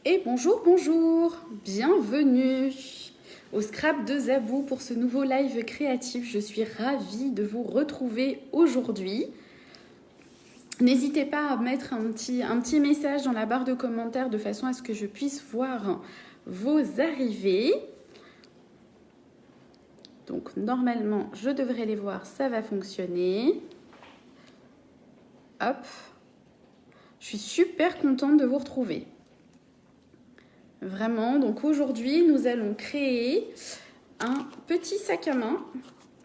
Et bonjour, bonjour, bienvenue au Scrap de Zabou pour ce nouveau live créatif. Je suis ravie de vous retrouver aujourd'hui. N'hésitez pas à mettre un petit message dans la barre de commentaires de façon à ce que je puisse voir vos arrivées. Donc normalement, je devrais les voir, ça va fonctionner. Hop, je suis super contente de vous retrouver. Vraiment, donc aujourd'hui, nous allons créer un petit sac à main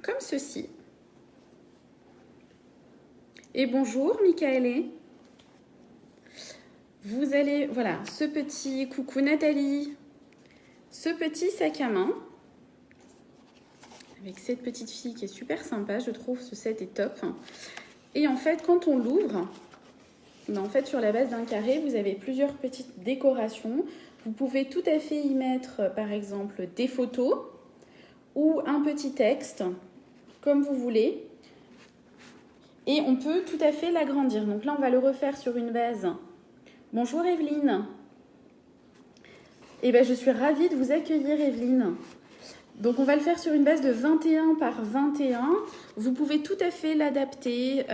comme ceci. Et bonjour, Michaëlé. Vous allez, voilà, ce petit, coucou Nathalie, ce petit sac à main avec cette petite fille qui est super sympa, je trouve, ce set est top. Et en fait, quand on l'ouvre, en fait, sur la base d'un carré, vous avez plusieurs petites décorations. Vous pouvez tout à fait y mettre, par exemple, des photos ou un petit texte, comme vous voulez. Et on peut tout à fait l'agrandir. Donc là, on va le refaire sur une base. Bonjour Evelyne. Eh bien, je suis ravie de vous accueillir, Evelyne. Donc, on va le faire sur une base de 21 par 21. Vous pouvez tout à fait l'adapter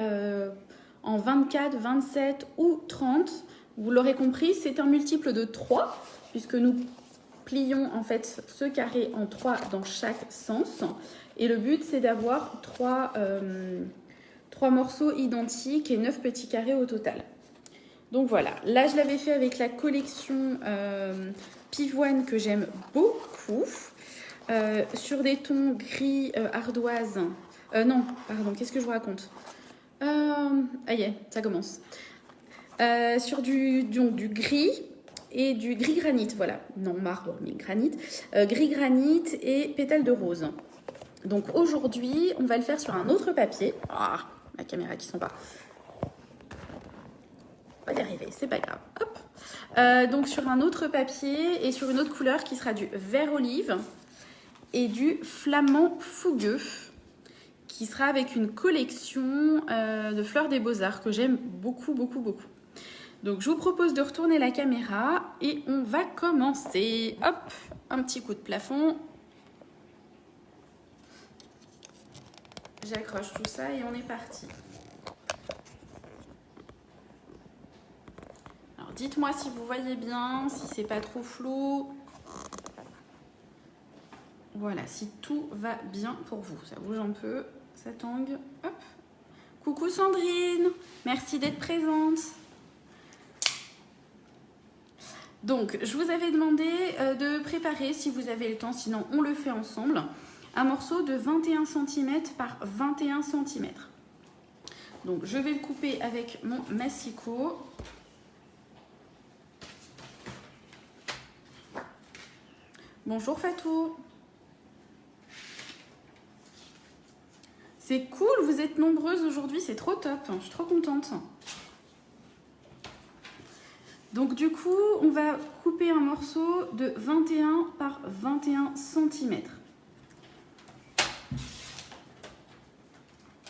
en 24, 27 ou 30. Vous l'aurez compris, c'est un multiple de 3, puisque nous plions en fait ce carré en 3 dans chaque sens. Et le but, c'est d'avoir 3 morceaux identiques et 9 petits carrés au total. Donc voilà, là je l'avais fait avec la collection Pivoine que j'aime beaucoup. Sur des tons gris ardoise. Non, pardon, qu'est-ce que je vous raconte ça commence. Sur du gris et du gris granit, voilà. Non, marbre, mais granit. Gris granit et pétales de rose. Donc aujourd'hui, on va le faire sur un autre papier. Ah, la caméra qui s'en va. On va y arriver, c'est pas grave. Hop. Donc sur un autre papier et sur une autre couleur qui sera du vert olive et du flamand fougueux qui sera avec une collection de fleurs des beaux-arts que j'aime beaucoup, beaucoup, beaucoup. Donc je vous propose de retourner la caméra et on va commencer. Hop, un petit coup de plafond. J'accroche tout ça et on est parti. Alors dites-moi si vous voyez bien, si c'est pas trop flou. Voilà, si tout va bien pour vous. Ça bouge un peu, ça tangue. Hop. Coucou Sandrine, merci d'être présente. Donc, je vous avais demandé de préparer, si vous avez le temps, sinon on le fait ensemble, un morceau de 21 cm par 21 cm. Donc, je vais le couper avec mon massicot. Bonjour Fatou. C'est cool, vous êtes nombreuses aujourd'hui, c'est trop top, je suis trop contente. Donc du coup, on va couper un morceau de 21 par 21 cm.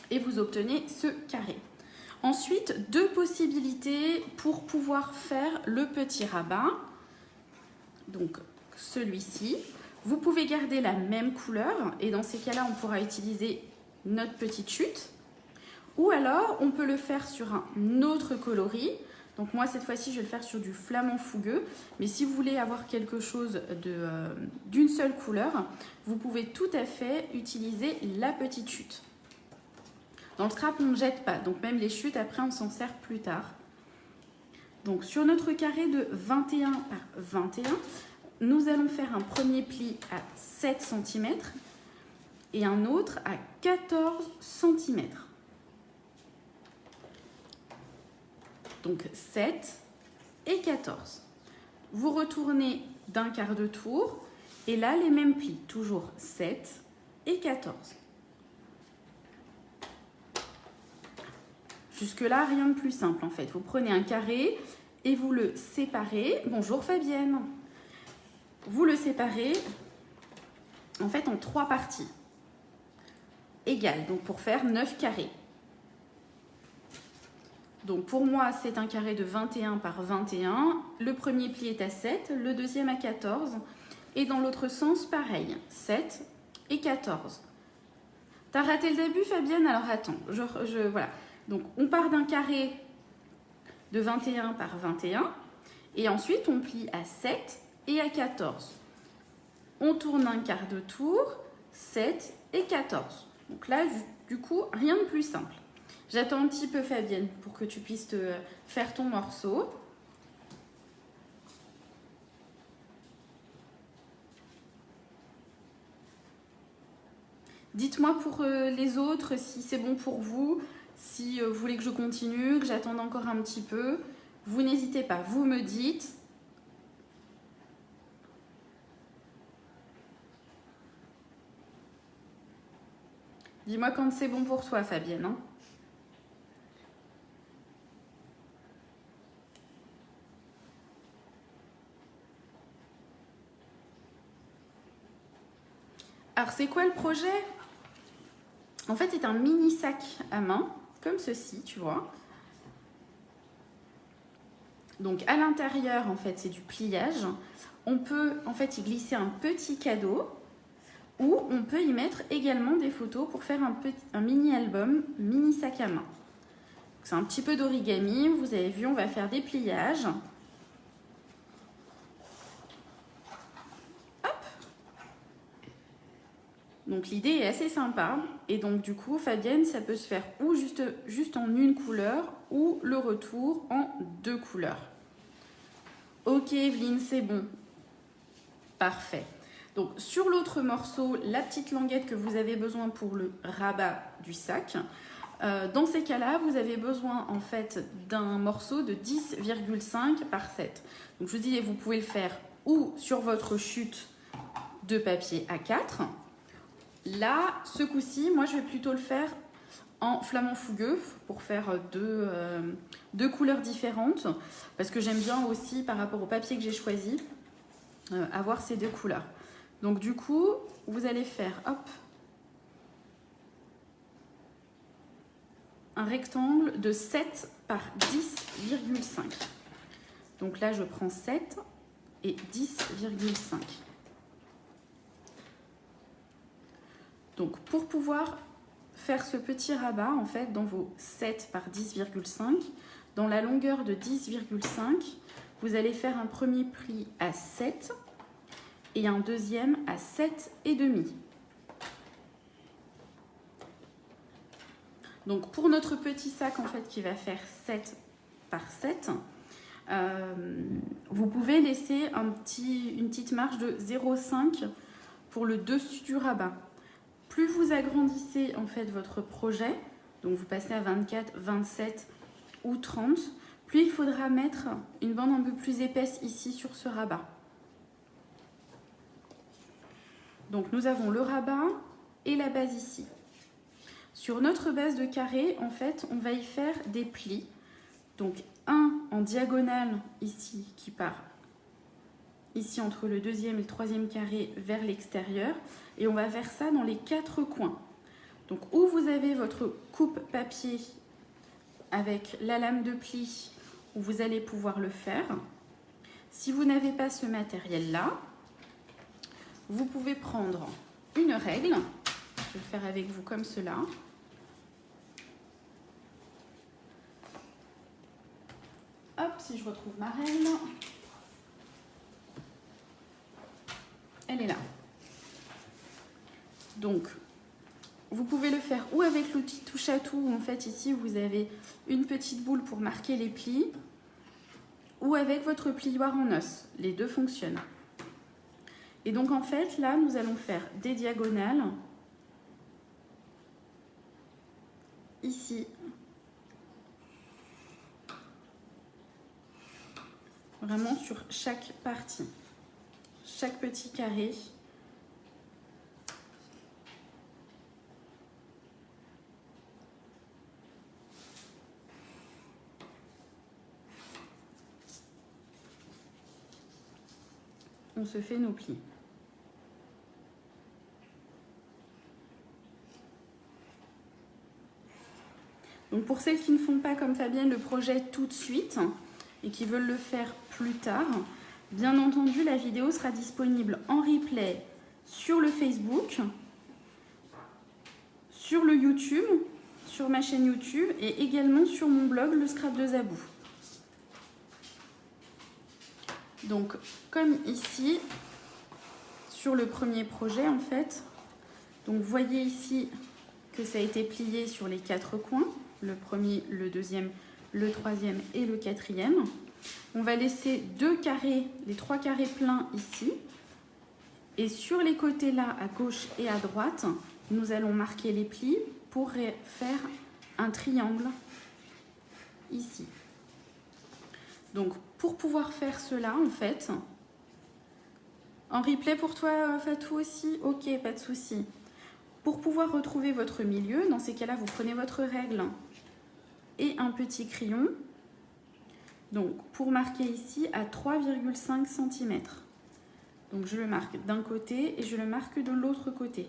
Et vous obtenez ce carré. Ensuite, deux possibilités pour pouvoir faire le petit rabat. Donc celui-ci. Vous pouvez garder la même couleur et dans ces cas-là, on pourra utiliser notre petite chute. Ou alors, on peut le faire sur un autre coloris. Donc moi, cette fois-ci, je vais le faire sur du flamand fougueux. Mais si vous voulez avoir quelque chose d'une seule couleur, vous pouvez tout à fait utiliser la petite chute. Dans le scrap, on ne jette pas. Donc même les chutes, après, on s'en sert plus tard. Donc sur notre carré de 21 par 21, nous allons faire un premier pli à 7 cm et un autre à 14 cm. Donc 7 et 14. Vous retournez d'un quart de tour et là les mêmes plis, toujours 7 et 14. Jusque là rien de plus simple en fait. Vous prenez un carré et vous le séparez. Bonjour Fabienne. Vous le séparez en fait en 3 parties égales, donc pour faire 9 carrés. Donc pour moi, c'est un carré de 21 par 21. Le premier pli est à 7, le deuxième à 14. Et dans l'autre sens, pareil, 7 et 14. T'as raté le début, Fabienne? Alors attends, voilà. Donc on part d'un carré de 21 par 21. Et ensuite, on plie à 7 et à 14. On tourne un quart de tour, 7 et 14. Donc là, du coup, rien de plus simple. J'attends un petit peu, Fabienne, pour que tu puisses te faire ton morceau. Dites-moi pour les autres si c'est bon pour vous, si vous voulez que je continue, que j'attende encore un petit peu. Vous n'hésitez pas, vous me dites. Dis-moi quand c'est bon pour toi, Fabienne. Hein. Alors, c'est quoi le projet? En fait, c'est un mini sac à main, comme ceci, tu vois. Donc, à l'intérieur, en fait, c'est du pliage. On peut, en fait, y glisser un petit cadeau ou on peut y mettre également des photos pour faire un mini-album, mini sac à main. C'est un petit peu d'origami. Vous avez vu, on va faire des pliages. Donc l'idée est assez sympa et donc du coup Fabienne ça peut se faire ou juste en une couleur ou le retour en 2 couleurs. Ok Evelyne c'est bon, parfait. Donc sur l'autre morceau, la petite languette que vous avez besoin pour le rabat du sac, dans ces cas-là vous avez besoin en fait d'un morceau de 10,5 par 7. Donc je vous disais vous pouvez le faire ou sur votre chute de papier A4. Là, ce coup-ci, moi, je vais plutôt le faire en flamand fougueux pour faire deux couleurs différentes parce que j'aime bien aussi, par rapport au papier que j'ai choisi, avoir ces 2 couleurs. Donc, du coup, vous allez faire, hop, un rectangle de 7 par 10,5. Donc là, je prends 7 et 10,5. Donc, pour pouvoir faire ce petit rabat, en fait, dans vos 7 par 10,5, dans la longueur de 10,5, vous allez faire un premier pli à 7 et un deuxième à 7,5. Donc, pour notre petit sac, en fait, qui va faire 7 par 7, vous pouvez laisser une petite marge de 0,5 pour le dessus du rabat. Plus vous agrandissez en fait votre projet, donc vous passez à 24, 27 ou 30, plus il faudra mettre une bande un peu plus épaisse ici sur ce rabat. Donc nous avons le rabat et la base ici. Sur notre base de carré, en fait, on va y faire des plis. Donc un en diagonale ici qui part ici entre le deuxième et le troisième carré vers l'extérieur. Et on va faire ça dans les 4 coins. Donc où vous avez votre coupe papier avec la lame de pli, où vous allez pouvoir le faire. Si vous n'avez pas ce matériel-là, vous pouvez prendre une règle. Je vais le faire avec vous comme cela. Hop, si je retrouve ma règle. Elle est là. Donc, vous pouvez le faire ou avec l'outil touche à tout, où en fait ici vous avez une petite boule pour marquer les plis, ou avec votre plioir en os. Les deux fonctionnent. Et donc en fait là nous allons faire des diagonales ici, vraiment sur chaque partie, chaque petit carré. On se fait nos plis. Donc Donc pour celles qui ne font pas comme Fabienne le projet tout de suite et qui veulent le faire plus tard, bien entendu la vidéo sera disponible en replay sur le Facebook, sur le YouTube, sur ma chaîne YouTube et également sur mon blog Le Scrap de Zabou. Donc comme ici, sur le premier projet en fait, donc vous voyez ici que ça a été plié sur les 4 coins, le premier, le deuxième, le troisième et le quatrième. On va laisser 2 carrés, les 3 carrés pleins ici. Et sur les côtés là, à gauche et à droite, nous allons marquer les plis pour faire un triangle ici. Donc pour pouvoir faire cela en fait, en replay pour toi Fatou aussi, ok, pas de souci. Pour pouvoir retrouver votre milieu, dans ces cas-là, vous prenez votre règle et un petit crayon. Donc, pour marquer ici à 3,5 cm. Donc, je le marque d'un côté et je le marque de l'autre côté.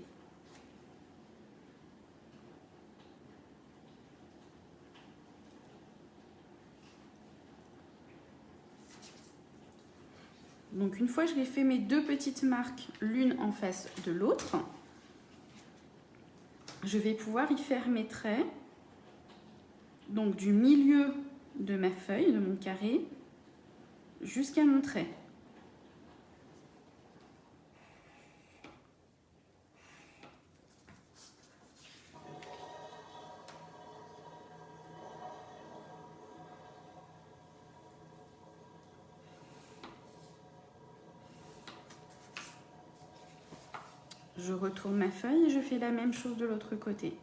Donc, une fois que j'ai fait mes 2 petites marques, l'une en face de l'autre, je vais pouvoir y faire mes traits, donc du milieu de ma feuille, de mon carré, jusqu'à mon trait. Je retourne ma feuille et je fais la même chose de l'autre côté.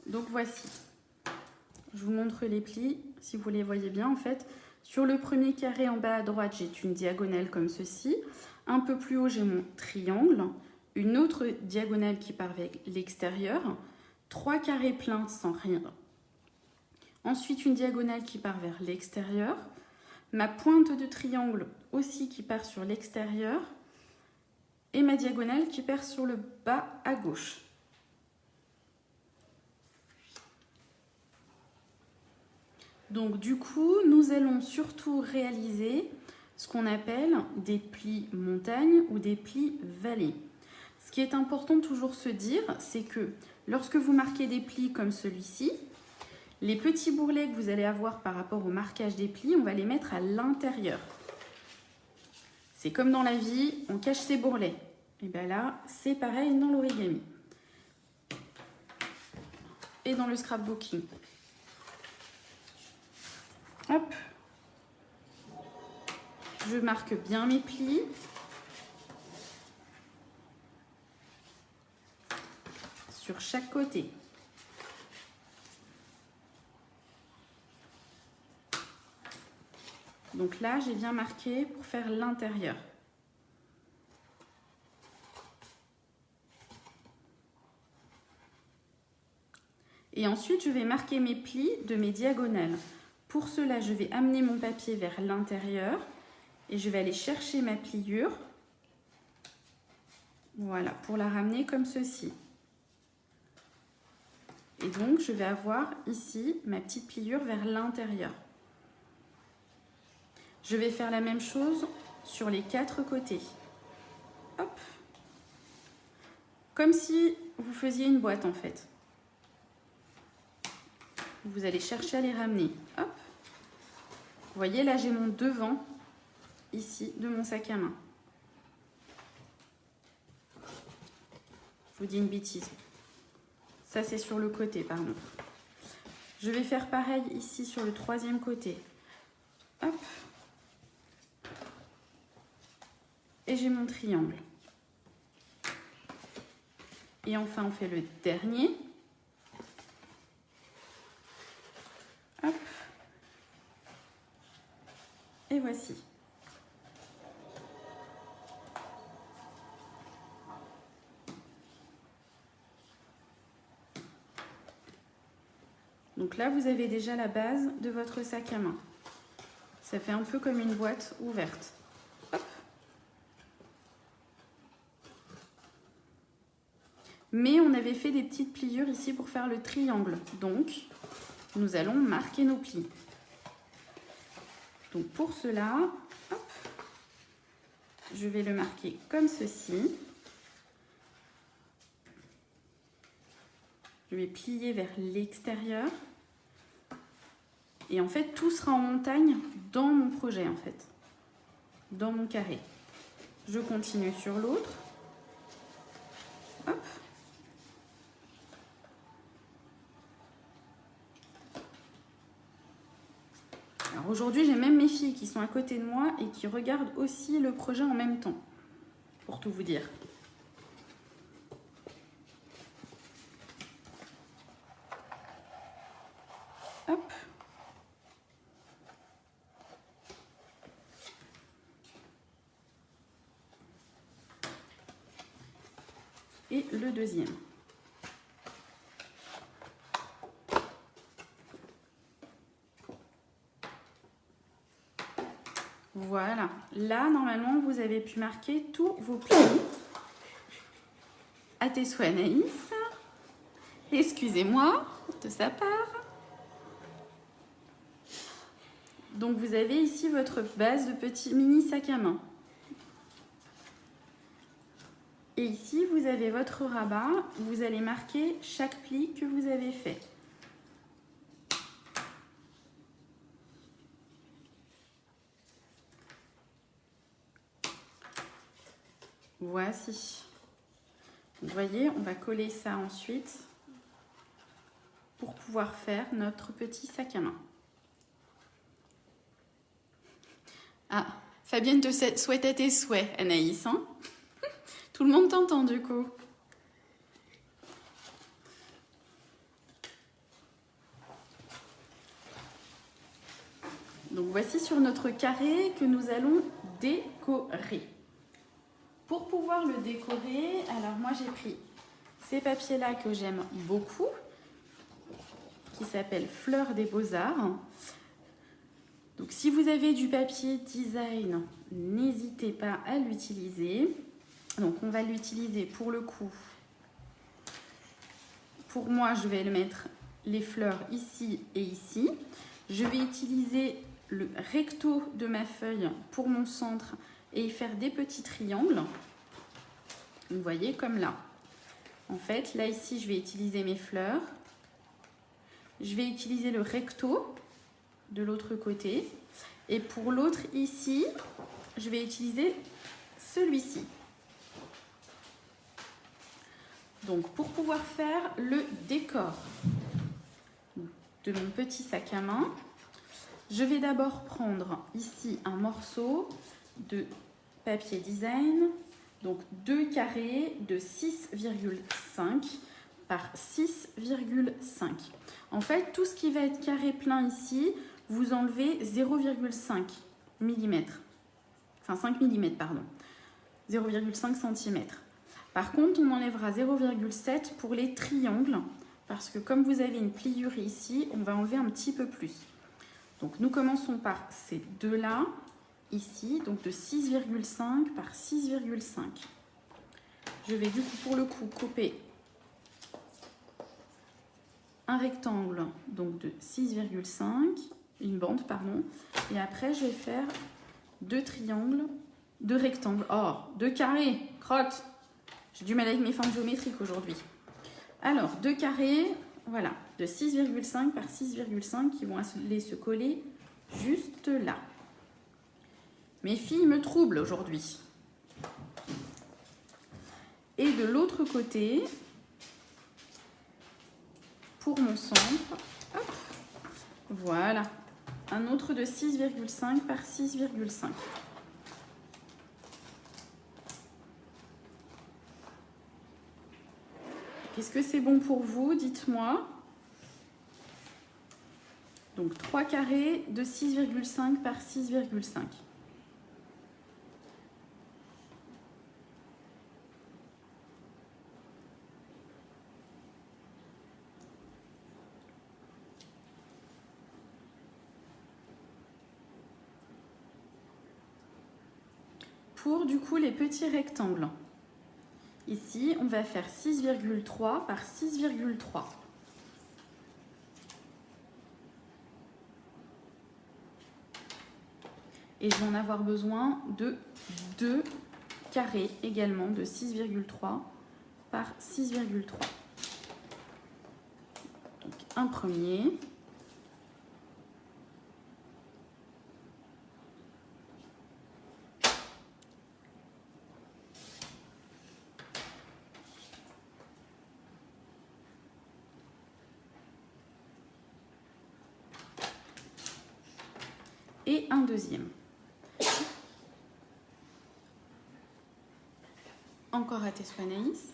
Donc voici, je vous montre les plis, si vous les voyez bien en fait. Sur le premier carré en bas à droite, j'ai une diagonale comme ceci. Un peu plus haut, j'ai mon triangle. Une autre diagonale qui part vers l'extérieur. 3 carrés pleins sans rien. Ensuite, une diagonale qui part vers l'extérieur. Ma pointe de triangle aussi qui part sur l'extérieur. Et ma diagonale qui part sur le bas à gauche. Donc du coup, nous allons surtout réaliser ce qu'on appelle des plis montagne ou des plis vallées. Ce qui est important de toujours se dire, c'est que lorsque vous marquez des plis comme celui-ci, les petits bourrelets que vous allez avoir par rapport au marquage des plis, on va les mettre à l'intérieur. C'est comme dans la vie, on cache ses bourrelets. Et bien là, c'est pareil dans l'origami. Et dans le scrapbooking. Hop, je marque bien mes plis. Sur chaque côté. Donc là, j'ai bien marqué pour faire l'intérieur. Et ensuite, je vais marquer mes plis de mes diagonales. Pour cela, je vais amener mon papier vers l'intérieur et je vais aller chercher ma pliure. Voilà, pour la ramener comme ceci. Et donc, je vais avoir ici ma petite pliure vers l'intérieur. Je vais faire la même chose sur les 4 côtés. Hop. Comme si vous faisiez une boîte en fait. Vous allez chercher à les ramener. Hop. Vous voyez, là, j'ai mon devant, ici, de mon sac à main. Je vous dis une bêtise. Ça, c'est sur le côté, pardon. Je vais faire pareil ici sur le 3e côté. Hop. Et j'ai mon triangle. Et enfin, on fait le dernier. Hop. Et voici. Donc là, vous avez déjà la base de votre sac à main. Ça fait un peu comme une boîte ouverte. Hop. Mais on avait fait des petites pliures ici pour faire le triangle. Donc, nous allons marquer nos plis. Donc pour cela, hop, je vais le marquer comme ceci. Je vais plier vers l'extérieur. Et en fait, tout sera en montagne dans mon projet, en fait. Dans mon carré. Je continue sur l'autre. Hop. Alors aujourd'hui, j'ai même mes filles qui sont à côté de moi et qui regardent aussi le projet en même temps. Pour tout vous dire. Hop. Et le deuxième. Voilà. Là, normalement, vous avez pu marquer tous vos plis. À tes souhaits, Anaïs. Excusez-moi de sa part. Donc, vous avez ici votre base de petit mini sac à main. Et ici, vous avez votre rabat. Vous allez marquer chaque pli que vous avez fait. Voici. Vous voyez, on va coller ça ensuite pour pouvoir faire notre petit sac à main. Ah, Fabienne te souhaite à tes souhaits, Anaïs. Hein? Tout le monde t'entend du coup. Donc voici sur notre carré que nous allons décorer. Pour pouvoir le décorer, alors moi j'ai pris ces papiers-là que j'aime beaucoup, qui s'appellent Fleurs des Beaux-Arts. Donc si vous avez du papier design, n'hésitez pas à l'utiliser. Donc on va l'utiliser pour le coup. Pour moi, je vais le mettre les fleurs ici et ici. Je vais utiliser le recto de ma feuille pour mon centre et y faire des petits triangles. Vous voyez, comme là. En fait, là, ici, je vais utiliser mes fleurs. Je vais utiliser le recto de l'autre côté. Et pour l'autre, ici, je vais utiliser celui-ci. Donc, pour pouvoir faire le décor de mon petit sac à main, je vais d'abord prendre ici un morceau de papier design, donc 2 carrés de 6,5 par 6,5. En fait, tout ce qui va être carré plein ici, vous enlevez 0,5 mm. Enfin 5 mm, pardon. 0,5 cm. Par contre, on enlèvera 0,7 pour les triangles, parce que comme vous avez une pliure ici, on va enlever un petit peu plus. Donc nous commençons par ces deux-là, ici, donc de 6,5 par 6,5. Je vais du coup, pour le coup, couper un rectangle donc de 6,5, une bande, pardon, et après je vais faire deux triangles, deux rectangles, deux carrés, crotte. J'ai du mal avec mes formes géométriques aujourd'hui. Alors, deux carrés, voilà, de 6,5 par 6,5 qui vont aller se coller juste là. Mes filles me troublent aujourd'hui. Et de l'autre côté, pour mon centre, hop, voilà, un autre de 6,5 par 6,5. Est-ce que c'est bon pour vous? Dites-moi. Donc 3 carrés de 6,5 par 6,5. pour du coup les petits rectangles. Ici, on va faire 6,3 par 6,3. Et je vais en avoir besoin de 2 carrés également de 6,3 par 6,3. Donc un premier. Et un deuxième. Encore à tes soins, Anaïs.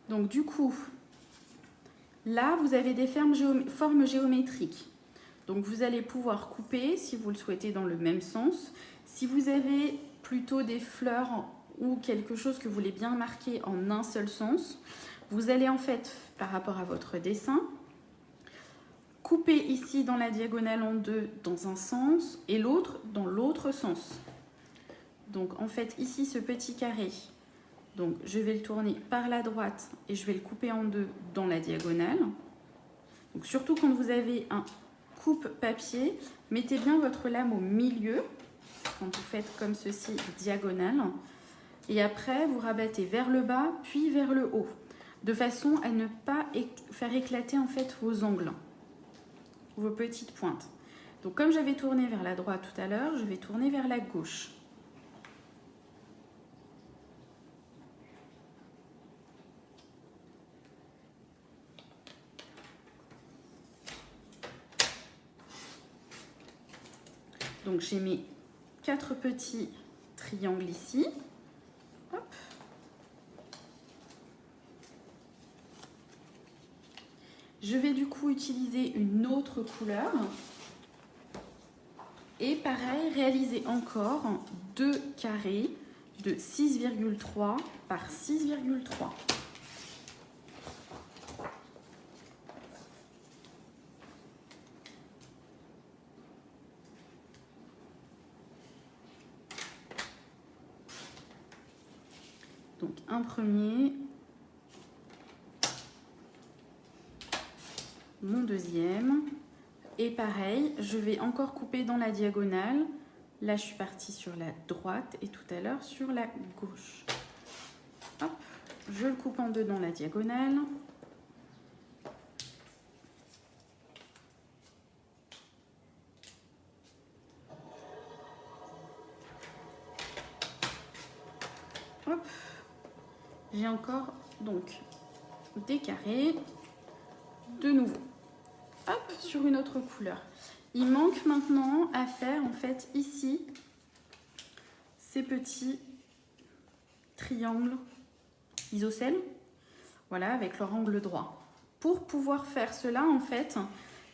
Donc du coup, là, vous avez des formes géométriques. Donc vous allez pouvoir couper, si vous le souhaitez, dans le même sens. Si vous avez plutôt des fleurs ou quelque chose que vous voulez bien marquer en un seul sens, vous allez en fait, par rapport à votre dessin, couper ici dans la diagonale en deux dans un sens et l'autre dans l'autre sens. Donc en fait, ici, ce petit carré, donc je vais le tourner par la droite et je vais le couper en deux dans la diagonale. Donc surtout quand vous avez un coupe-papier, mettez bien votre lame au milieu, quand vous faites comme ceci, diagonale. Et après, vous rabattez vers le bas, puis vers le haut, de façon à ne pas faire éclater en fait vos angles, vos petites pointes. Donc comme j'avais tourné vers la droite tout à l'heure, je vais tourner vers la gauche. Donc j'ai mes 4 petits triangles ici. Hop. Je vais du coup utiliser une autre couleur. Et pareil, réaliser encore 2 carrés de 6,3 par 6,3. Donc un premier, mon deuxième, et pareil, je vais encore couper dans la diagonale. Là, je suis partie sur la droite et tout à l'heure sur la gauche. Hop, je le coupe en deux dans la diagonale. Hop, j'ai encore donc des carrés de nouveau. Hop, sur une autre couleur. Il manque maintenant à faire en fait ici ces petits triangles isocèles, voilà, avec leur angle droit. Pour pouvoir faire cela, en fait,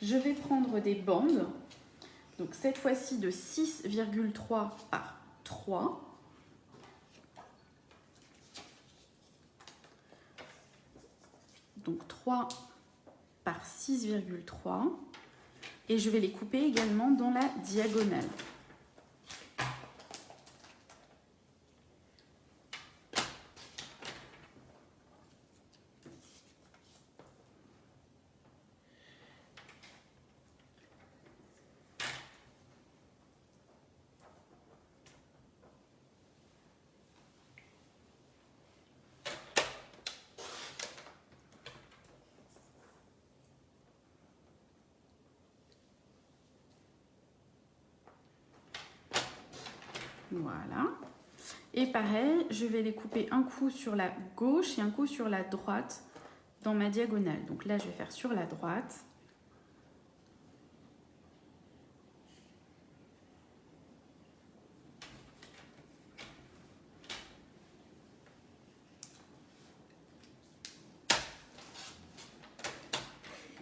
je vais prendre des bandes, donc cette fois-ci de 6,3 par 3. Donc 3 par 6,3. Et je vais les couper également dans la diagonale. Voilà. Et pareil, je vais les couper un coup sur la gauche et un coup sur la droite dans ma diagonale. Donc là, je vais faire sur la droite.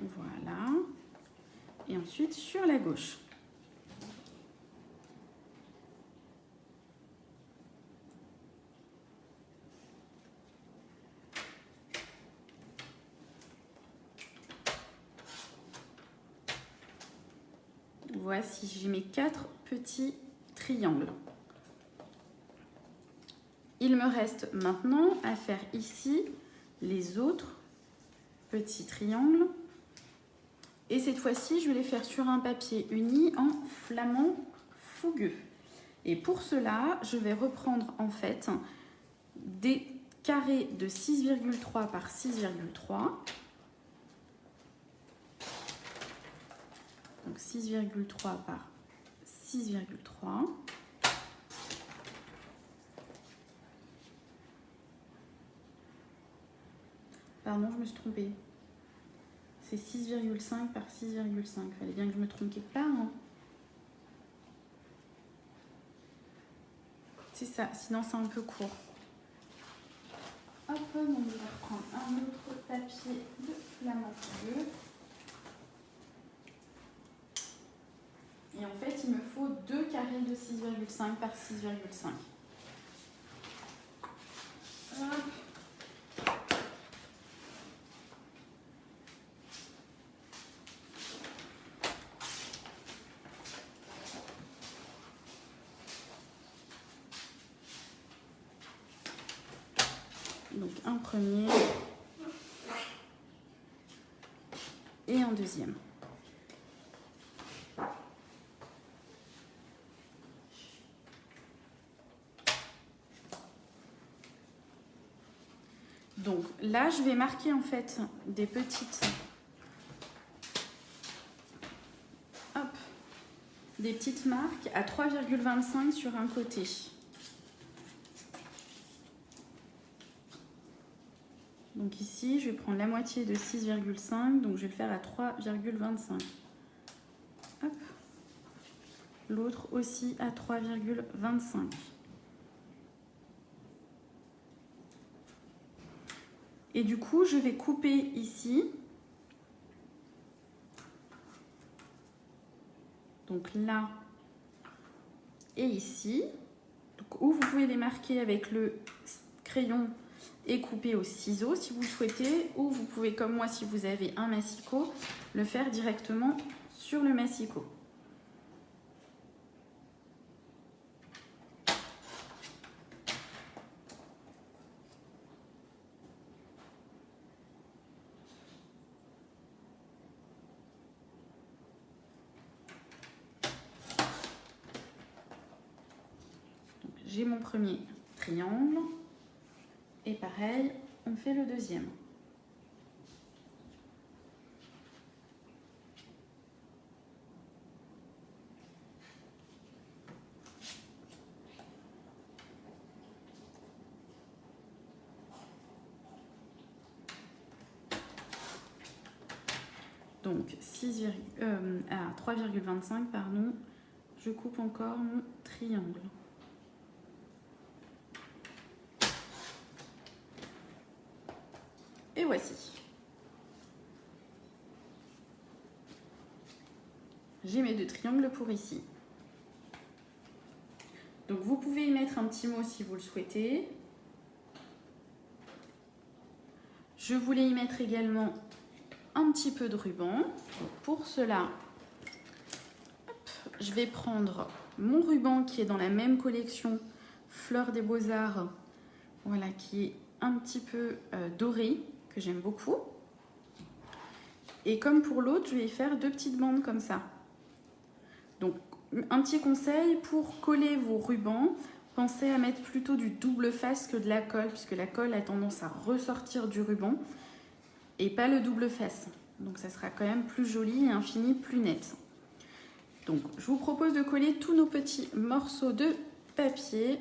Voilà. Et ensuite sur la gauche. Voici, j'ai mes 4 petits triangle. Il me reste maintenant à faire ici les autres petits triangles. Et cette fois-ci, je vais les faire sur un papier uni en flamand fougueux. Et pour cela, je vais reprendre en fait des carrés de 6,3 par 6,3. Donc 6,3 par 6,3. Pardon, je me suis trompée. C'est 6,5 par 6,5. Il fallait bien que je me trompe quelque part. Hein. C'est ça, sinon c'est un peu court. Hop, donc je vais reprendre un autre papier de flamand fougueux. Et en fait, il me faut 2 carrés de 6,5 par 6,5. Donc un premier et un deuxième. Donc là, je vais marquer en fait des petites, des petites marques à 3,25 sur un côté. Donc ici, je vais prendre la moitié de 6,5, donc je vais le faire à 3,25. Hop. L'autre aussi à 3,25. Et du coup, je vais couper ici. Donc là et ici. Donc, ou vous pouvez les marquer avec le crayon et couper au ciseau si vous le souhaitez. Ou vous pouvez, comme moi, si vous avez un massicot, le faire directement sur le massicot. J'ai mon premier triangle et pareil, on fait le deuxième. Donc 3,25 pardon, je coupe encore mon triangle. Et voici. J'ai mes deux triangles pour ici. Donc vous pouvez y mettre un petit mot si vous le souhaitez. Je voulais y mettre également un petit peu de ruban. Donc pour cela, hop, je vais prendre mon ruban qui est dans la même collection Fleurs des Beaux-Arts, voilà, qui est un petit peu doré, que j'aime beaucoup. Et comme pour l'autre, je vais y faire deux petites bandes comme ça. Donc, un petit conseil pour coller vos rubans, pensez à mettre plutôt du double face que de la colle, puisque la colle a tendance à ressortir du ruban, et pas le double face. Donc, ça sera quand même plus joli et un fini plus net. Donc, je vous propose de coller tous nos petits morceaux de papier.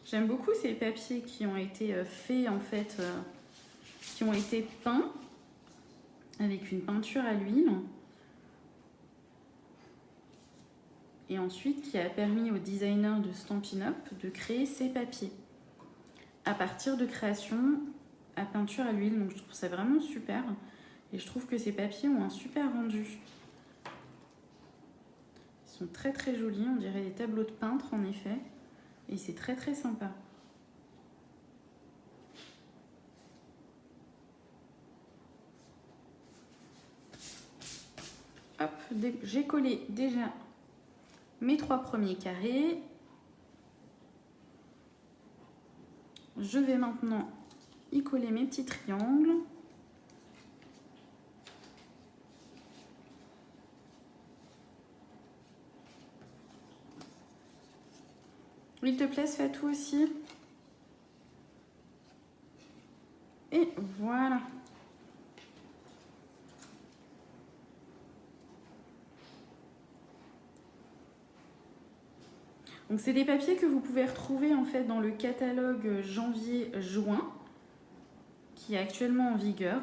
J'aime beaucoup ces papiers qui ont été faits en fait, qui qui ont été peints avec une peinture à l'huile. Et ensuite, qui a permis au designer de Stampin' Up de créer ces papiers à partir de créations à peinture à l'huile. Donc je trouve ça vraiment super. Et je trouve que ces papiers ont un super rendu. Ils sont très très jolis, on dirait des tableaux de peintre en effet. Et c'est très très sympa. Hop, j'ai collé déjà mes 3 premiers carrés. Je vais maintenant y coller mes petits triangles. Il te plaît, Fatou aussi? Et voilà. Donc c'est des papiers que vous pouvez retrouver en fait dans le catalogue janvier-juin qui est actuellement en vigueur.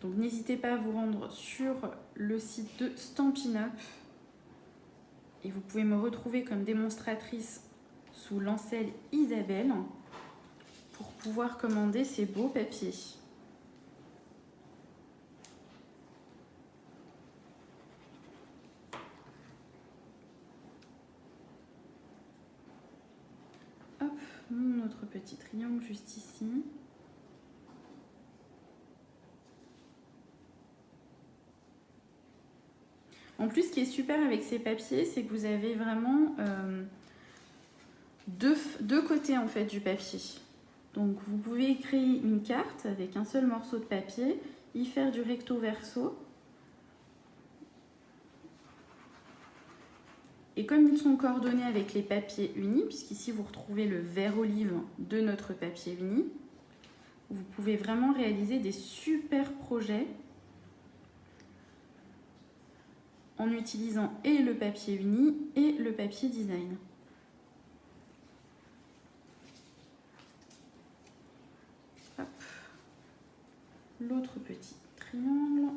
Donc n'hésitez pas à vous rendre sur le site de Stampin' Up et vous pouvez me retrouver comme démonstratrice sous l'enseigne Isabelle pour pouvoir commander ces beaux papiers. Hop, notre petit triangle juste ici. En plus, ce qui est super avec ces papiers, c'est que vous avez vraiment deux côtés en fait du papier. Donc vous pouvez créer une carte avec un seul morceau de papier, y faire du recto verso. Et comme ils sont coordonnés avec les papiers unis, puisqu'ici vous retrouvez le vert olive de notre papier uni, vous pouvez vraiment réaliser des super projets en utilisant et le papier uni et le papier design. Hop. L'autre petit triangle.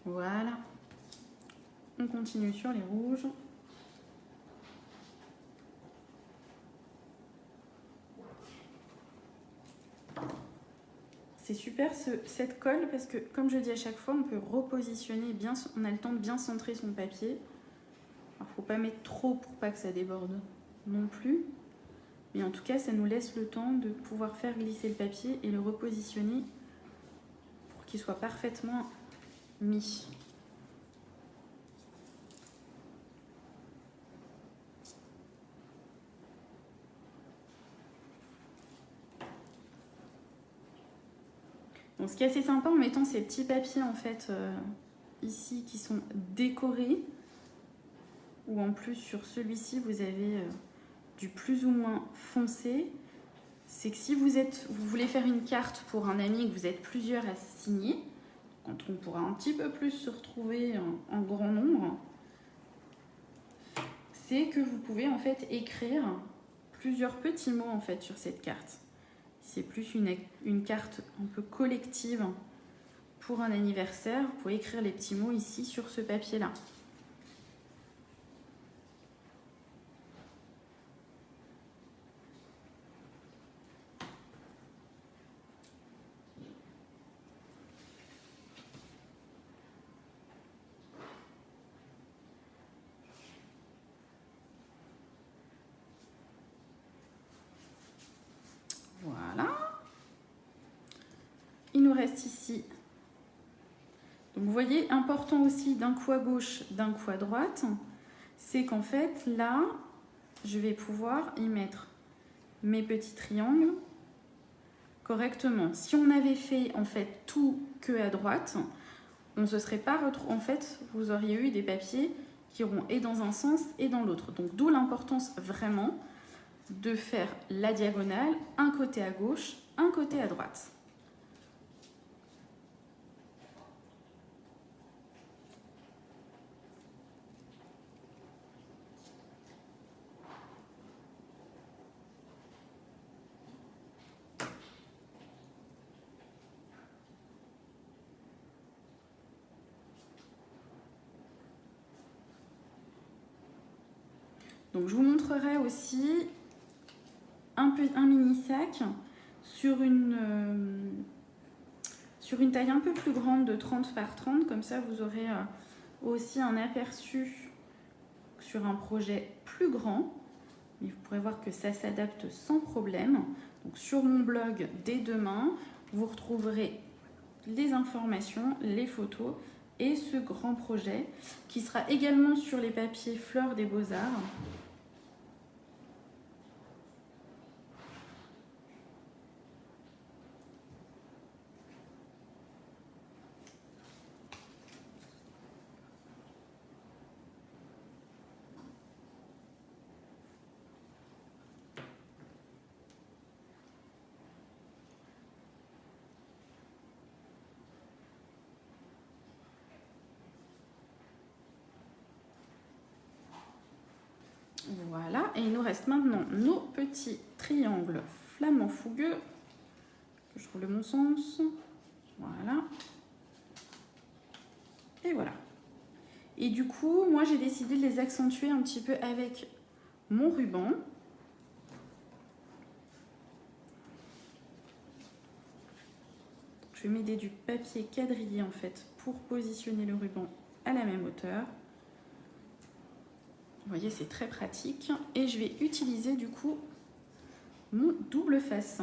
Voilà. On continue sur les rouges. C'est super cette colle parce que, comme je dis à chaque fois, on peut repositionner bien, on a le temps de bien centrer son papier. Alors, faut pas mettre trop pour pas que ça déborde non plus. Mais en tout cas, ça nous laisse le temps de pouvoir faire glisser le papier et le repositionner pour qu'il soit parfaitement mis. Donc, ce qui est assez sympa en mettant ces petits papiers en fait ici qui sont décorés, ou en plus sur celui-ci vous avez du plus ou moins foncé, c'est que si vous voulez faire une carte pour un ami et que vous êtes plusieurs à signer, quand on pourra un petit peu plus se retrouver en grand nombre, c'est que vous pouvez en fait écrire plusieurs petits mots en fait sur cette carte. C'est plus une carte un peu collective pour un anniversaire. Vous pouvez écrire les petits mots ici sur ce papier-là. Voilà. Il nous reste ici. Donc vous voyez, important aussi d'un coup à gauche, d'un coup à droite, c'est qu'en fait là, je vais pouvoir y mettre mes petits triangles correctement. Si on avait fait en fait tout que à droite, on se serait pas retrouvé. En fait, vous auriez eu des papiers qui iront et dans un sens et dans l'autre. Donc d'où l'importance vraiment de faire la diagonale, un côté à gauche, un côté à droite. Donc je vous montrerai aussi un mini sac sur une taille un peu plus grande de 30 par 30. Comme ça, vous aurez aussi un aperçu sur un projet plus grand. Mais vous pourrez voir que ça s'adapte sans problème. Donc sur mon blog dès demain, vous retrouverez les informations, les photos et ce grand projet qui sera également sur les papiers Fleurs des Beaux-Arts. Voilà, et il nous reste maintenant nos petits triangles flamands fougueux. Je roule mon sens. Voilà. Et voilà. Et du coup, moi j'ai décidé de les accentuer un petit peu avec mon ruban. Je vais m'aider du papier quadrillé en fait pour positionner le ruban à la même hauteur. Vous voyez, c'est très pratique. Et je vais utiliser du coup mon double face.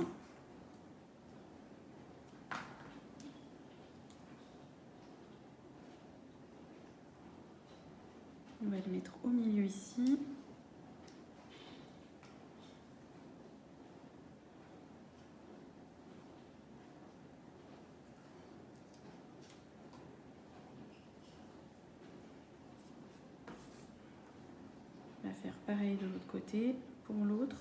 On va le mettre au milieu ici. On va faire pareil de l'autre côté pour l'autre.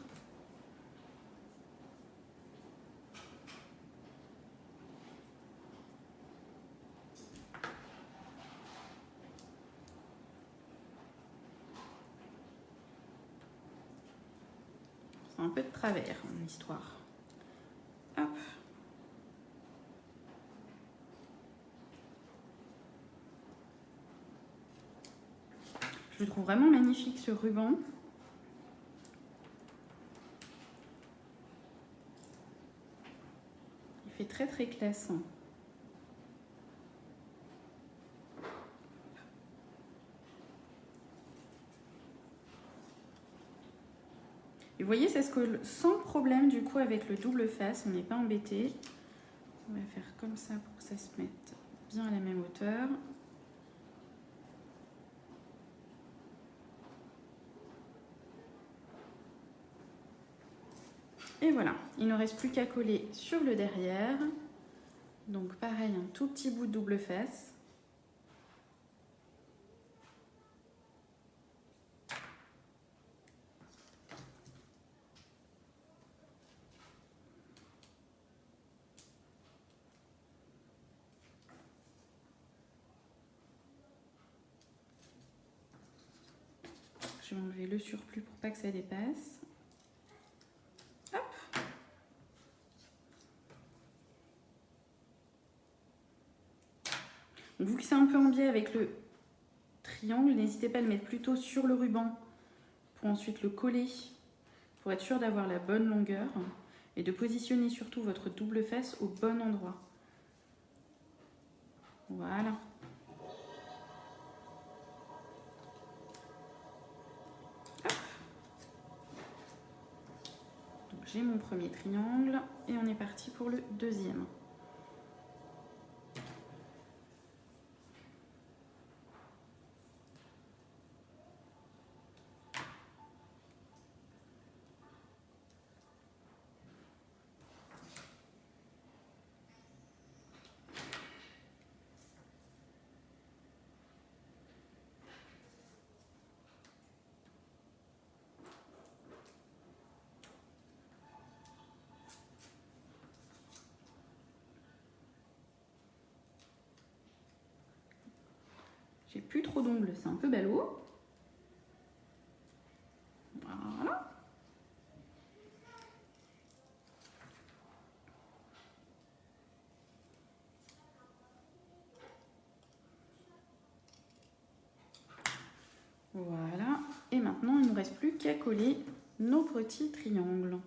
C'est un peu de travers en histoire. Hop. Je le trouve vraiment magnifique ce ruban. Il fait très très classe. Et vous voyez, ça se colle sans problème du coup avec le double face, on n'est pas embêté. On va faire comme ça pour que ça se mette bien à la même hauteur. Et voilà, il ne reste plus qu'à coller sur le derrière. Donc pareil, un tout petit bout de double face. Je vais enlever le surplus pour pas que ça dépasse. Hop. Donc, vu que c'est un peu en biais avec le triangle, n'hésitez pas à le mettre plutôt sur le ruban pour ensuite le coller, pour être sûr d'avoir la bonne longueur et de positionner surtout votre double face au bon endroit. Voilà. J'ai mon premier triangle et on est parti pour le deuxième. J'ai plus trop d'ongles, c'est un peu ballot. Voilà. Voilà. Et maintenant, il ne nous reste plus qu'à coller nos petits triangles.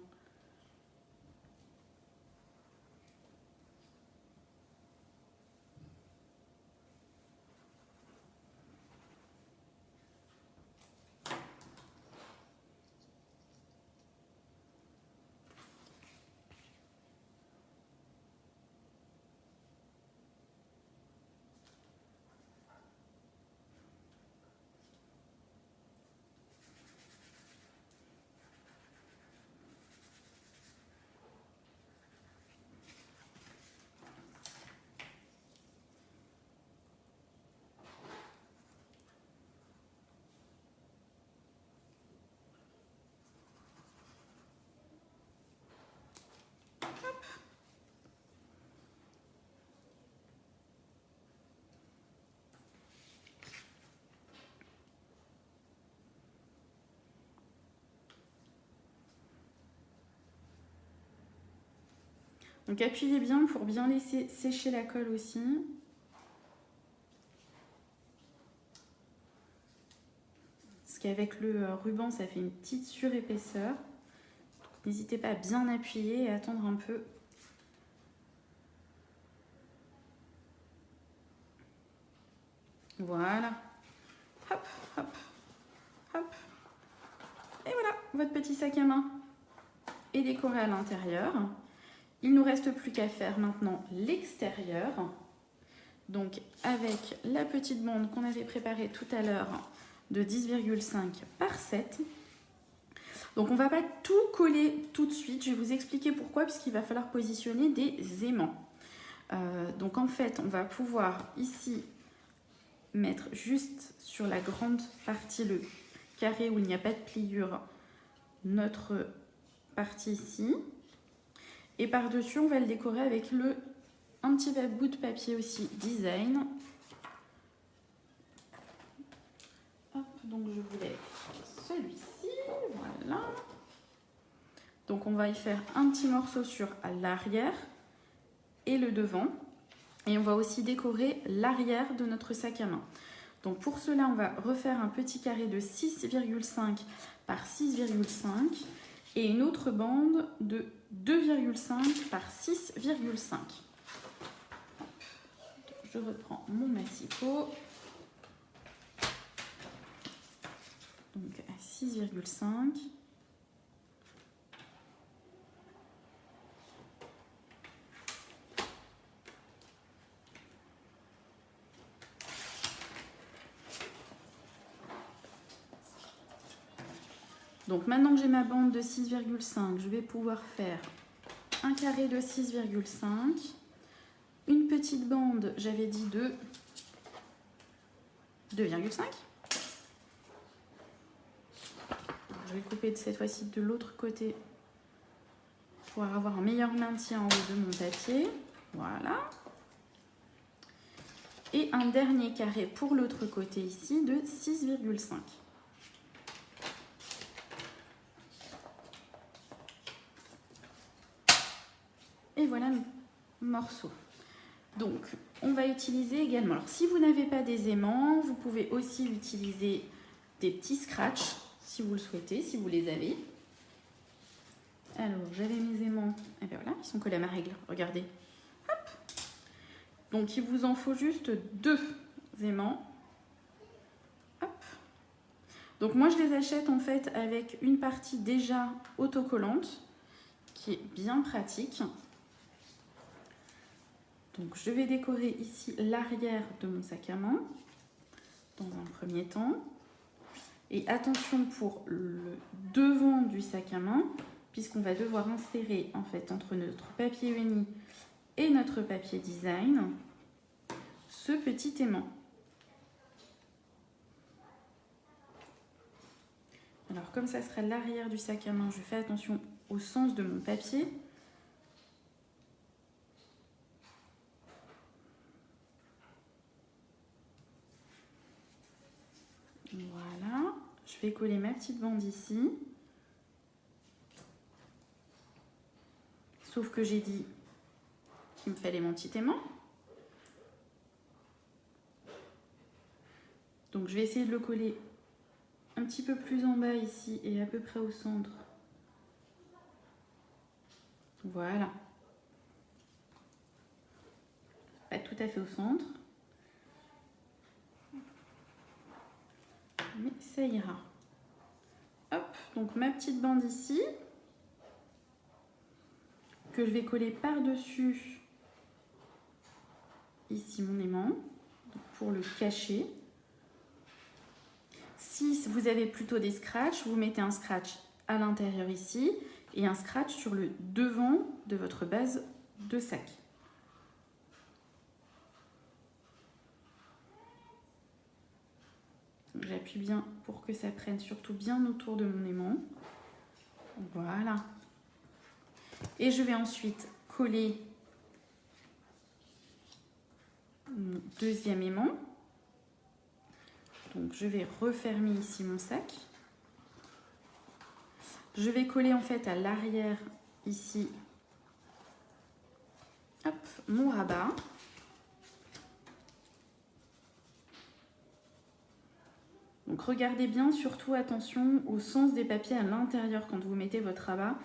Donc appuyez bien pour bien laisser sécher la colle aussi. Parce qu'avec le ruban, ça fait une petite surépaisseur. N'hésitez pas à bien appuyer et attendre un peu. Voilà. Hop, hop, hop. Et voilà, votre petit sac à main est décoré à l'intérieur. Il ne nous reste plus qu'à faire maintenant l'extérieur. Donc avec la petite bande qu'on avait préparée tout à l'heure de 10,5 par 7. Donc on ne va pas tout coller tout de suite. Je vais vous expliquer pourquoi, puisqu'il va falloir positionner des aimants. Donc en fait, on va pouvoir ici mettre juste sur la grande partie, le carré où il n'y a pas de pliure, notre partie ici. Et par-dessus, on va le décorer avec un petit bout de papier aussi design. Hop, donc je voulais celui-ci, voilà. Donc on va y faire un petit morceau sur l'arrière et le devant. Et on va aussi décorer l'arrière de notre sac à main. Donc pour cela, on va refaire un petit carré de 6,5 par 6,5 et une autre bande de 2,5 par 6,5. Je reprends mon massicot. Donc à 6,5. Donc maintenant que j'ai ma bande de 6,5, je vais pouvoir faire un carré de 6,5, une petite bande, j'avais dit de 2,5. Je vais couper cette fois-ci de l'autre côté pour avoir un meilleur maintien en haut de mon papier. Voilà. Et un dernier carré pour l'autre côté ici de 6,5. Et voilà mes morceaux. Donc, on va utiliser également. Alors, si vous n'avez pas des aimants, vous pouvez aussi utiliser des petits scratchs, si vous le souhaitez, si vous les avez. Alors, j'avais mes aimants. Et bien voilà, ils sont collés à ma règle. Regardez. Hop. Donc, il vous en faut juste 2 aimants. Hop. Donc, moi, je les achète en fait avec une partie déjà autocollante, qui est bien pratique. Donc, je vais décorer ici l'arrière de mon sac à main, dans un premier temps. Et attention pour le devant du sac à main, puisqu'on va devoir insérer, en fait, entre notre papier uni et notre papier design, ce petit aimant. Alors, comme ça sera l'arrière du sac à main, je fais attention au sens de mon papier. je vais coller ma petite bande ici. Sauf que j'ai dit qu'il me fallait mon petit aimant. Donc je vais essayer de le coller un petit peu plus en bas ici et à peu près au centre. Voilà. Pas tout à fait au centre. Mais ça ira. Hop, donc ma petite bande ici, que je vais coller par-dessus ici mon aimant, pour le cacher. Si vous avez plutôt des scratchs, vous mettez un scratch à l'intérieur ici et un scratch sur le devant de votre base de sac. J'appuie bien pour que ça prenne surtout bien autour de mon aimant. Voilà. Et je vais ensuite coller mon deuxième aimant. Donc je vais refermer ici mon sac. Je vais coller en fait à l'arrière ici, hop, mon rabat. Donc regardez bien, surtout attention au sens des papiers à l'intérieur quand vous mettez votre rabat,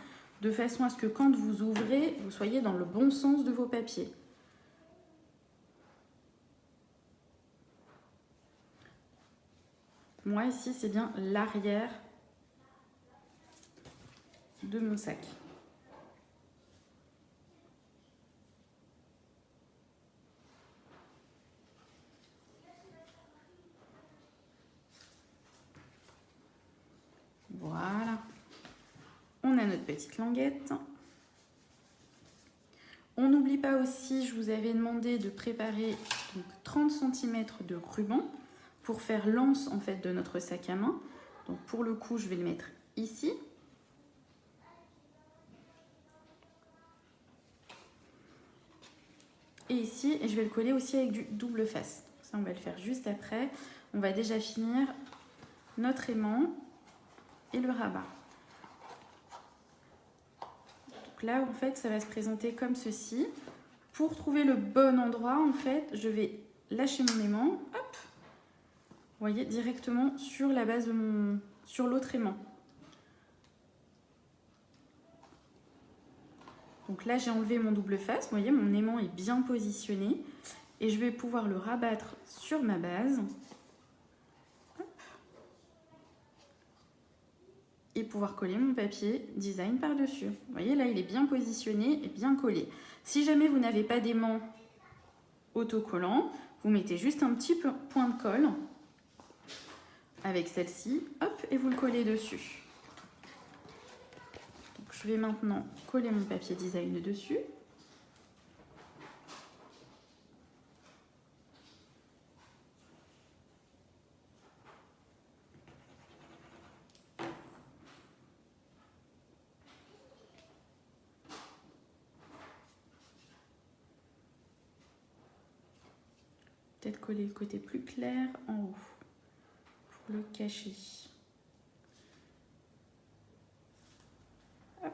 de façon à ce que quand vous ouvrez, vous soyez dans le bon sens de vos papiers. Moi ici c'est bien l'arrière de mon sac. Voilà. On a notre petite languette. On n'oublie pas aussi, je vous avais demandé de préparer donc 30 cm de ruban pour faire l'anse en fait de notre sac à main. Donc pour le coup, je vais le mettre ici. Et ici, et je vais le coller aussi avec du double face. Ça, on va le faire juste après. On va déjà finir notre aimant et le rabat. Donc là, en fait, ça va se présenter comme ceci. Pour trouver le bon endroit, en fait, je vais lâcher mon aimant. Hop, vous voyez, directement sur la base de sur l'autre aimant. Donc là, j'ai enlevé mon double face. Vous voyez, mon aimant est bien positionné. Et je vais pouvoir le rabattre sur ma base. Hop. Et pouvoir coller mon papier design par-dessus. Vous voyez, là, il est bien positionné et bien collé. Si jamais vous n'avez pas d'aimant autocollant, vous mettez juste un petit point de colle avec celle-ci. Hop, et vous le collez dessus. Je vais maintenant coller mon papier design dessus. Peut-être coller le côté plus clair en haut pour le cacher. Hop.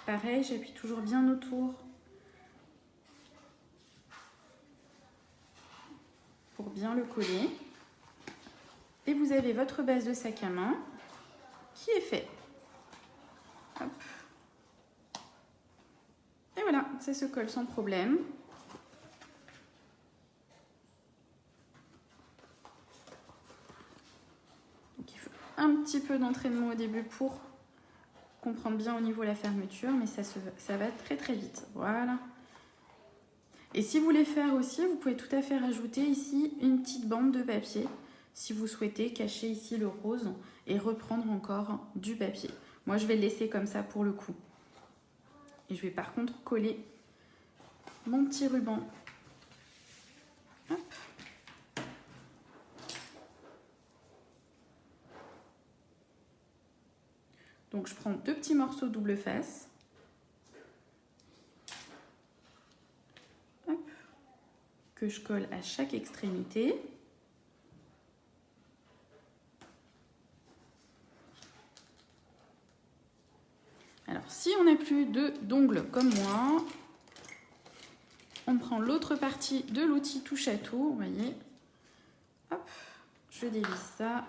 Pareil, j'appuie toujours bien autour pour bien le coller. Et vous avez votre base de sac à main qui est fait. Hop. Et voilà, ça se colle sans problème. Donc il faut un petit peu d'entraînement au début pour comprendre bien au niveau de la fermeture, mais ça va très très vite. Voilà. Et si vous voulez faire aussi, vous pouvez tout à fait rajouter ici une petite bande de papier si vous souhaitez cacher ici le rose et reprendre encore du papier. Moi, je vais le laisser comme ça pour le coup. Et je vais par contre coller mon petit ruban. Hop. Donc, je prends deux petits morceaux double face. Hop. que je colle à chaque extrémité. Alors, si on n'a plus d'ongles comme moi, on prend l'autre partie de l'outil touche à tout, vous voyez. Hop, je dévisse ça.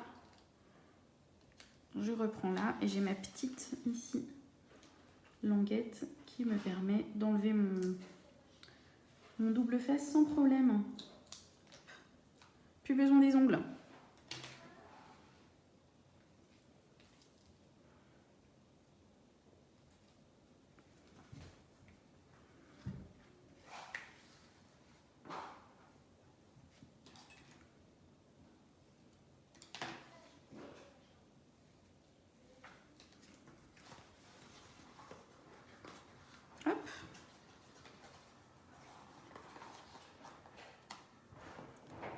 Je reprends là et j'ai ma petite ici languette qui me permet d'enlever mon double face sans problème. Plus besoin des ongles.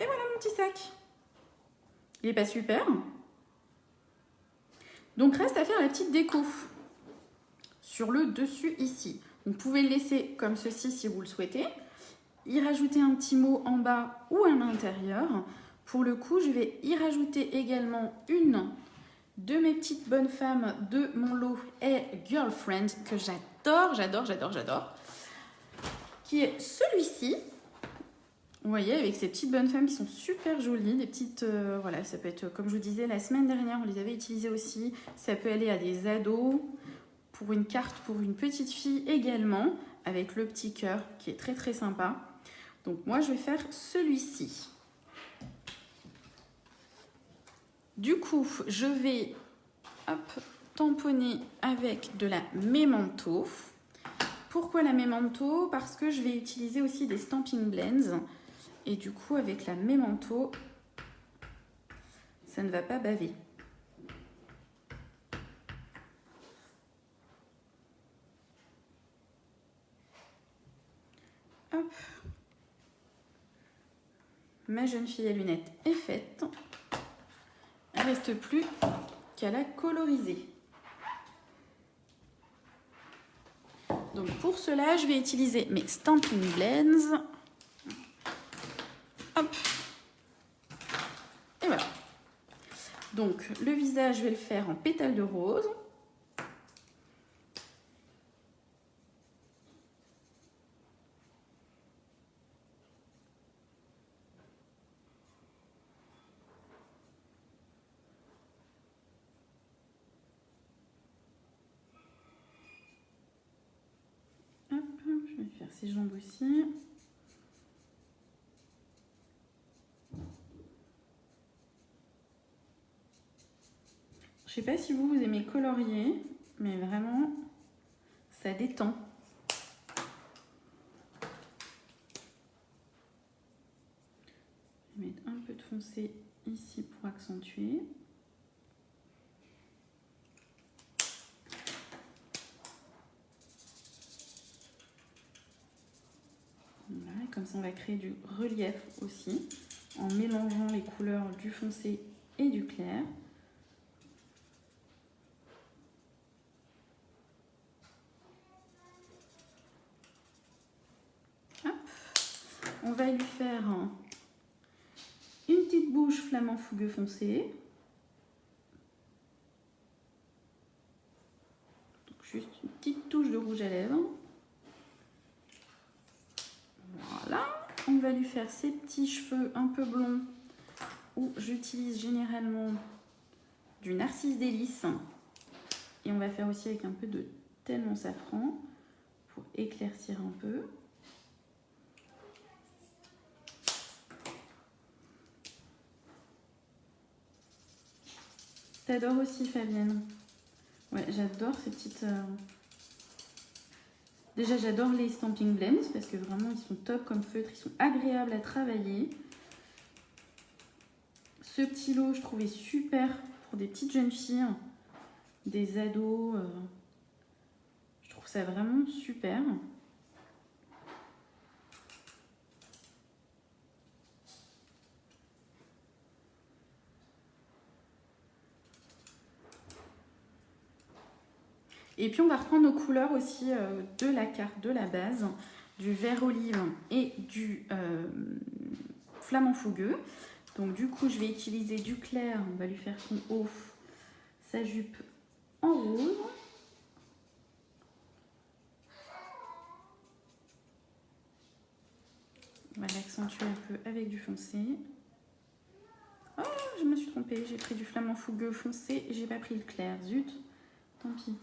Et voilà mon petit sac. Il n'est pas super. Donc reste à faire la petite déco sur le dessus ici. Vous pouvez le laisser comme ceci si vous le souhaitez. Y rajouter un petit mot en bas ou à l'intérieur. Pour le coup, je vais y rajouter également une de mes petites bonnes femmes de mon lot et Girlfriend que j'adore, qui est celui-ci. Vous voyez, avec ces petites bonnes femmes qui sont super jolies, des petites, voilà, ça peut être, comme je vous disais, la semaine dernière, on les avait utilisées aussi. Ça peut aller à des ados, pour une carte, pour une petite fille également, avec le petit cœur qui est très très sympa. Donc moi, je vais faire celui-ci. Du coup, je vais tamponner avec de la Memento. Pourquoi la Memento? Parce que je vais utiliser aussi des Stampin' Blends. Et du coup, avec la Memento, ça ne va pas baver. Hop. Ma jeune fille à lunettes est faite. Il ne reste plus qu'à la coloriser. Donc pour cela, je vais utiliser mes Stampin' Blends. Hop. Et voilà. Donc le visage, je vais le faire en pétales de rose. Hop, je vais faire ses jambes aussi. Je sais pas si vous aimez colorier, mais vraiment, ça détend. Je vais mettre un peu de foncé ici pour accentuer. Voilà, et comme ça, on va créer du relief aussi, en mélangeant les couleurs du foncé et du clair. On va lui faire une petite bouche flamand fougueux foncé. Donc juste une petite touche de rouge à lèvres. Voilà. On va lui faire ses petits cheveux un peu blonds où j'utilise généralement du narcisse délice. Et on va faire aussi avec un peu de tellement safran pour éclaircir un peu. T'adores aussi, Fabienne? Ouais, j'adore ces petites... Déjà, j'adore les Stampin' Blends parce que vraiment, ils sont top comme feutres. Ils sont agréables à travailler. Ce petit lot, je trouvais super pour des petites jeunes filles, des ados. Je trouve ça vraiment super. Et puis on va reprendre nos couleurs aussi de la carte de la base. du vert olive et du flamant fougueux. Donc du coup, je vais utiliser du clair. On va lui faire son haut, sa jupe en rose. On va l'accentuer un peu avec du foncé. Oh, je me suis trompée. J'ai pris du flamant fougueux foncé et j'ai pas pris le clair. Zut, tant pis.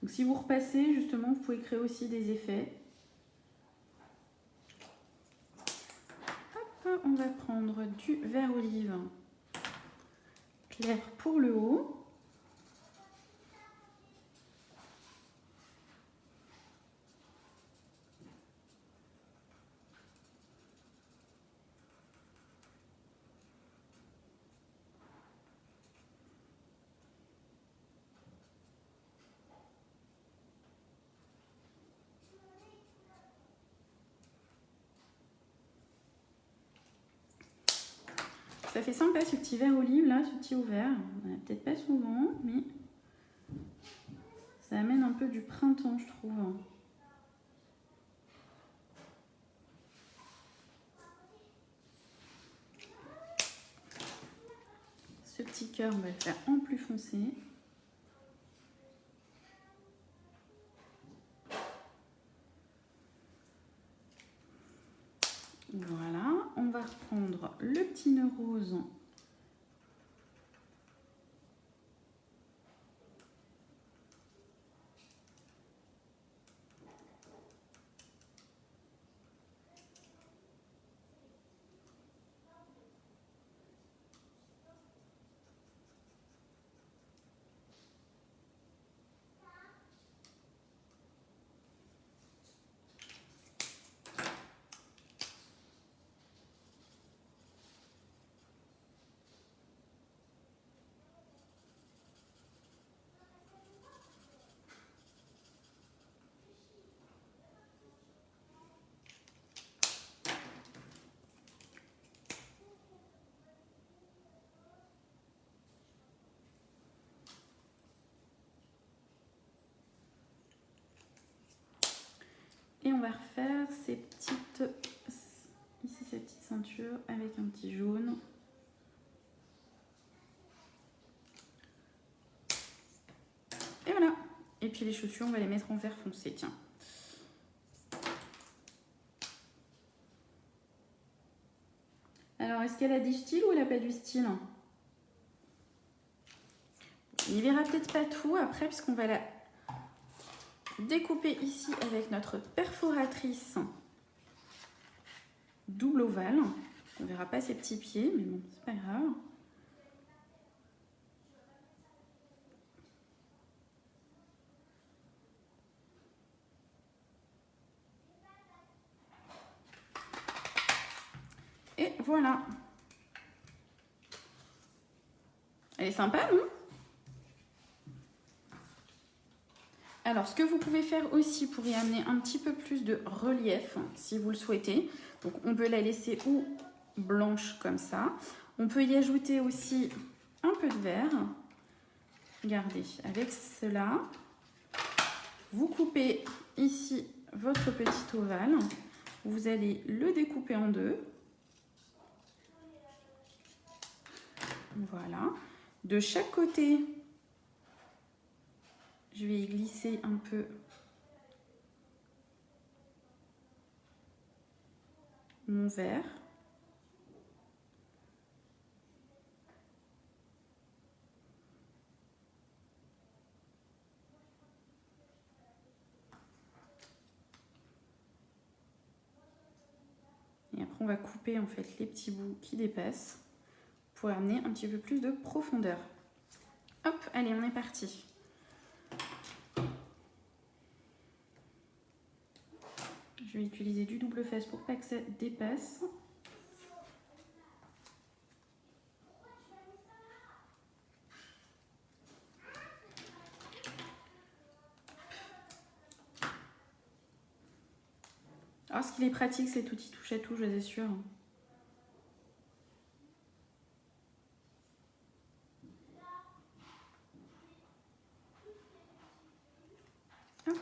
Donc si vous repassez, justement, vous pouvez créer aussi des effets. Hop, on va prendre du vert olive clair pour le haut. Ça fait sympa ce petit vert olive là, ce petit ouvert. On a peut-être pas souvent, mais ça amène un peu du printemps, je trouve. Ce petit cœur, on va le faire en plus foncé. Voilà, on va reprendre le petit nœud rose. Et on va refaire ces petites, ici cette petite ceinture avec un petit jaune. Et voilà. Et puis les chaussures, on va les mettre en vert foncé, tiens. Alors, est-ce qu'elle a du style ou elle n'a pas du style? On n'y verra peut-être pas tout après, puisqu'on va la découper ici avec notre perforatrice double ovale. On ne verra pas ses petits pieds, mais bon, c'est pas grave. Et voilà. Elle est sympa, non? Alors, ce que vous pouvez faire aussi pour y amener un petit peu plus de relief, si vous le souhaitez, donc on peut la laisser ou blanche comme ça. On peut y ajouter aussi un peu de vert. Regardez, avec cela, vous coupez ici votre petit ovale. Vous allez le découper en deux. Voilà. De chaque côté, je vais y glisser un peu mon vert. Et après, on va couper en fait les petits bouts qui dépassent pour amener un petit peu plus de profondeur. Hop, allez, on est parti. Je vais utiliser du double face pour pas que ça dépasse. Alors, ce qu'il est pratique, cet outil touche à tout, je vous assure. Hop.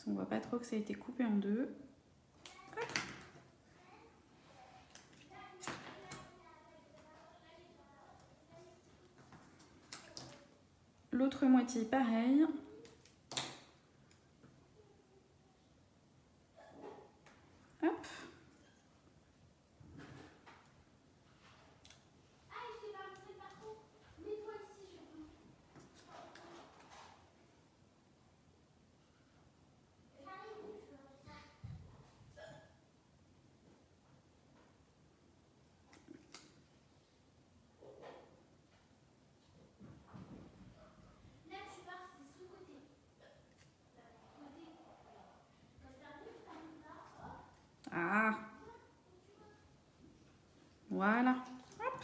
On voit pas trop que ça a été coupé en deux. Hop. L'autre moitié pareil. Hop. Ah. Voilà. Hop.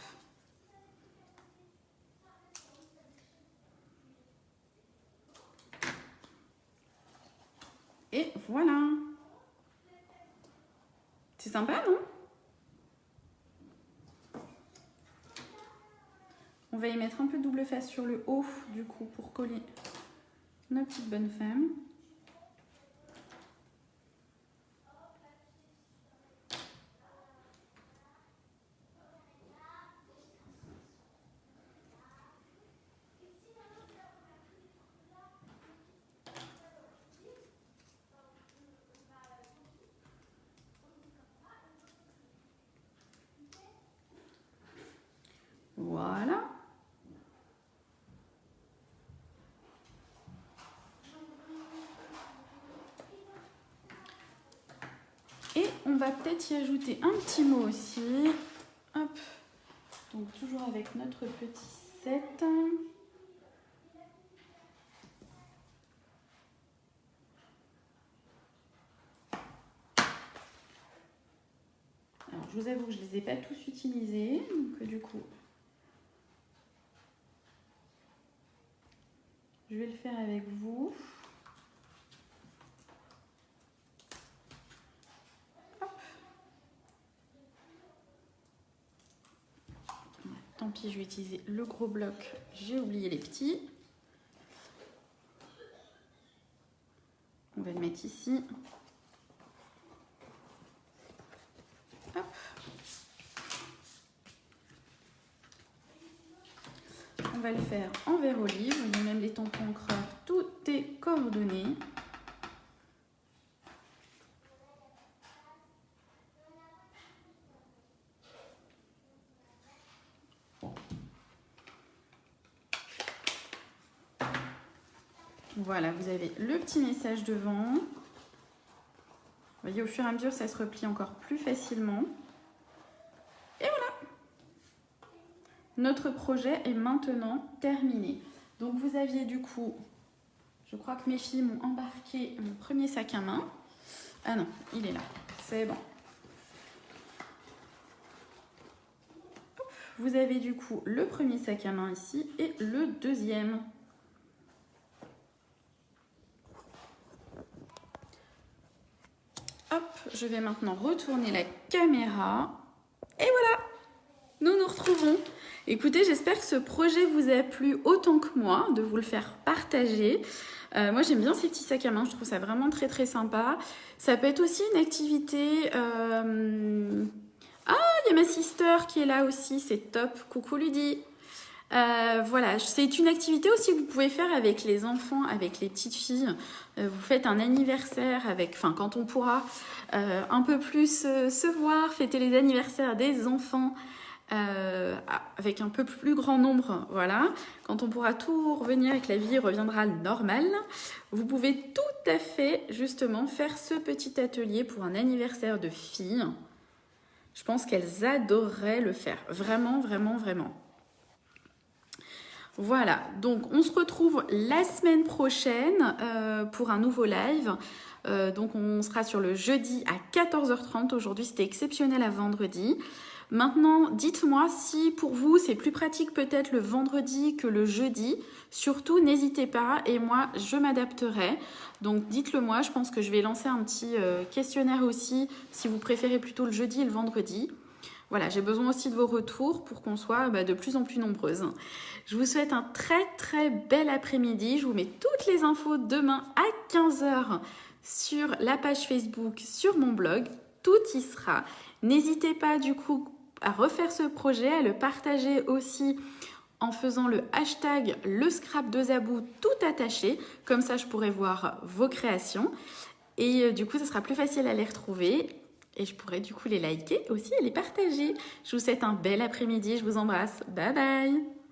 Et voilà. C'est sympa, non? On va y mettre un peu de double face sur le haut, du coup, pour coller nos petites bonnes femmes. Voilà. Et on va peut-être y ajouter un petit mot aussi. Hop. Donc toujours avec notre petit set. Alors je vous avoue que je ne les ai pas tous utilisés. Donc du coup, je vais le faire avec vous. Tant pis, je vais utiliser le gros bloc. J'ai oublié les petits. On va le mettre ici. Hop. On va le faire en verre olive. Il y a même les tampons encreurs. Tout est coordonné. Voilà, vous avez le petit message devant. Vous voyez, au fur et à mesure, ça se replie encore plus facilement. Et voilà. Notre projet est maintenant terminé. Donc, vous aviez du coup, je crois que mes filles m'ont embarqué mon premier sac à main. Ah non, il est là. C'est bon. Vous avez du coup le premier sac à main ici et le deuxième. Hop, je vais maintenant retourner la caméra. Et voilà, nous nous retrouvons. Écoutez, j'espère que ce projet vous a plu autant que moi, de vous le faire partager. Moi, j'aime bien ces petits sacs à main, je trouve ça vraiment très très sympa. Ça peut être aussi une activité... Ah, il y a ma sister qui est là aussi, c'est top. Coucou Ludie. Voilà, c'est une activité aussi que vous pouvez faire avec les enfants, avec les petites filles. Vous faites un anniversaire avec, enfin quand on pourra un peu plus se voir, fêter les anniversaires des enfants avec un peu plus grand nombre, voilà. Quand on pourra tout revenir et que la vie reviendra normale, vous pouvez tout à fait justement faire ce petit atelier pour un anniversaire de filles. Je pense qu'elles adoreraient le faire, vraiment, vraiment, vraiment. Voilà, donc on se retrouve la semaine prochaine pour un nouveau live. Donc on sera sur le jeudi à 14h30. Aujourd'hui c'était exceptionnel à vendredi. Maintenant, dites-moi si pour vous c'est plus pratique peut-être le vendredi que le jeudi. Surtout, n'hésitez pas et moi je m'adapterai. Donc dites-le moi, je pense que je vais lancer un petit questionnaire aussi si vous préférez plutôt le jeudi et le vendredi. voilà, j'ai besoin aussi de vos retours pour qu'on soit de plus en plus nombreuses. Je vous souhaite un très très bel après-midi. Je vous mets toutes les infos demain à 15 h sur la page Facebook, sur mon blog. Tout y sera. N'hésitez pas du coup à refaire ce projet, à le partager aussi en faisant le hashtag le scrap de Zabou tout attaché. Comme ça, je pourrai voir vos créations. Et du coup, ce sera plus facile à les retrouver. Et je pourrai du coup les liker aussi et les partager. Je vous souhaite un bel après-midi. Je vous embrasse. Bye bye!